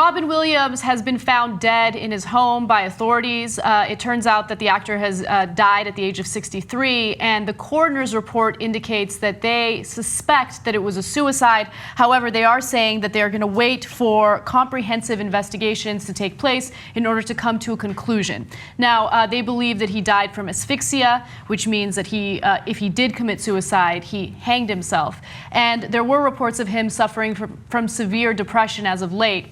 Robin Williams has been found dead in his home by authorities. It turns out that the actor has died at the age of 63, and the coroner's report indicates that they suspect that it was a suicide. However, they are saying that they are going to wait for comprehensive investigations to take place in order to come to a conclusion. Now, they believe that he died from asphyxia, which means that if he did commit suicide, he hanged himself. And there were reports of him suffering from severe depression as of late.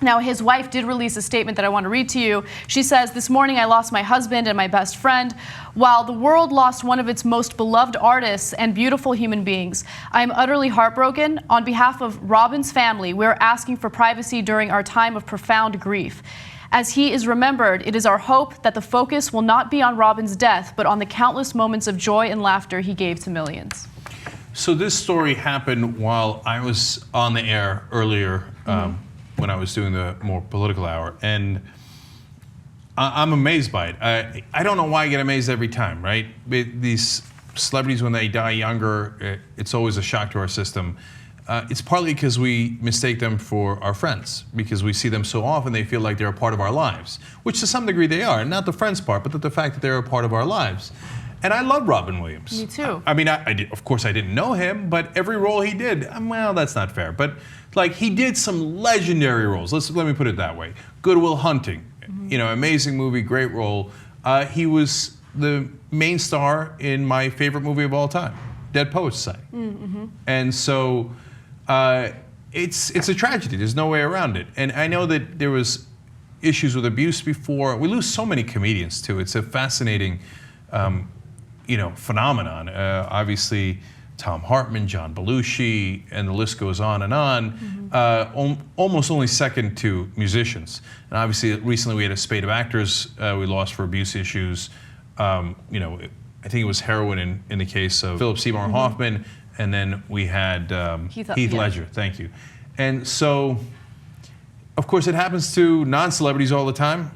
Now, his wife did release a statement that I want to read to you. She says, "This morning I lost my husband and my best friend. While the world lost one of its most beloved artists and beautiful human beings, I am utterly heartbroken. On behalf of Robin's family, we are asking for privacy during our time of profound grief. As he is remembered, it is our hope that the focus will not be on Robin's death, but on the countless moments of joy and laughter he gave to millions." So this story happened while I was on the air earlier, when I was doing the more political hour, and I'm amazed by it. I don't know why I get amazed every time, right? These celebrities, when they die younger, it's always a shock to our system. It's partly because we mistake them for our friends, because we see them so often they feel like they're a part of our lives, which to some degree they are, not the friends part, but the fact that they're a part of our lives. And I love Robin Williams. Me too. I mean, of course I didn't know him, but every role he did, well, that's not fair. But like, he did some legendary roles. Let me put it that way. Good Will Hunting, amazing movie, great role. He was the main star in my favorite movie of all time, Dead Poets Society. And so it's a tragedy. There's no way around it. And I know that there was issues with abuse before. We lose so many comedians too. It's a fascinating phenomenon. Obviously, Tom Hartman, John Belushi, and the list goes on and on. Almost only second to musicians. And obviously, recently we had a spate of actors we lost for abuse issues. I think it was heroin in the case of Philip Seymour Hoffman, and then we had Heath Ledger. Thank you. And so, of course, it happens to non-celebrities all the time,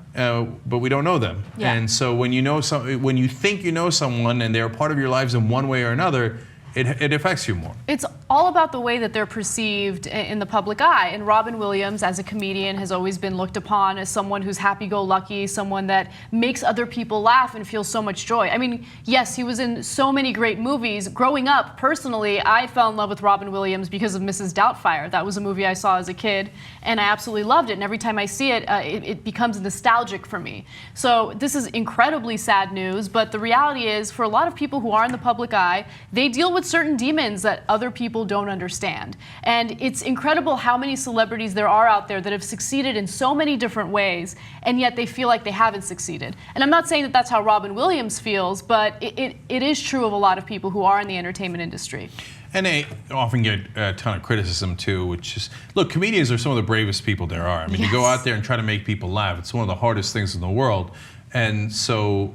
but we don't know them. Yeah. And so when when you think you know someone and they're a part of your lives in one way or another, it affects you more. It's all about the way that they're perceived in the public eye. And Robin Williams, as a comedian, has always been looked upon as someone who's happy-go-lucky, someone that makes other people laugh and feel so much joy. I mean, yes, he was in so many great movies. Growing up, personally, I fell in love with Robin Williams because of Mrs. Doubtfire. That was a movie I saw as a kid, and I absolutely loved it. And every time I see it, it becomes nostalgic for me. So this is incredibly sad news, but the reality is, for a lot of people who are in the public eye, they deal with certain demons that other people don't understand. And it's incredible how many celebrities there are out there that have succeeded in so many different ways, and yet they feel like they haven't succeeded. And I'm not saying that that's how Robin Williams feels, but it is true of a lot of people who are in the entertainment industry. And they often get a ton of criticism too, which is, look, comedians are some of the bravest people there are. I mean, Yes. to go out there and try to make people laugh, it's one of the hardest things in the world. And so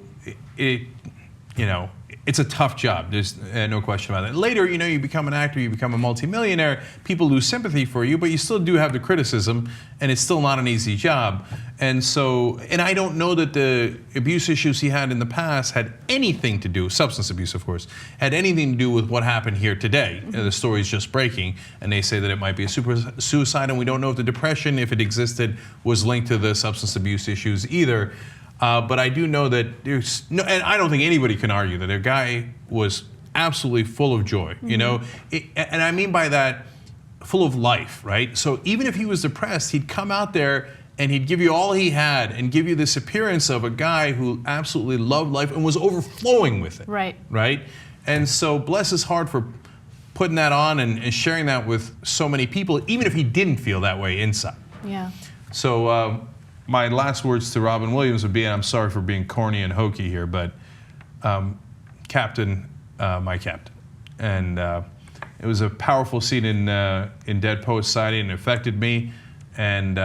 it's a tough job. There's no question about it. Later, you become an actor, you become a multimillionaire, people lose sympathy for you, but you still do have the criticism, and it's still not an easy job. And I don't know that the abuse issues he had in the past had anything to do, substance abuse, of course, had anything to do with what happened here today. The story's just breaking, and they say that it might be a suicide, and we don't know if the depression, if it existed, was linked to the substance abuse issues either. But I do know that there's no, and I don't think anybody can argue that a guy was absolutely full of joy, and I mean by that, full of life, right? So even if he was depressed, he'd come out there and he'd give you all he had and give you this appearance of a guy who absolutely loved life and was overflowing with it. Right. Right? And so bless his heart for putting that on and sharing that with so many people, even if he didn't feel that way inside. Yeah. So, my last words to Robin Williams would be, and I'm sorry for being corny and hokey here, but Captain, my captain. And it was a powerful scene in Dead Poets Society, and it affected me. And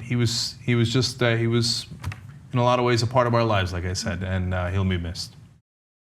he was in a lot of ways a part of our lives, like I said, and he'll be missed.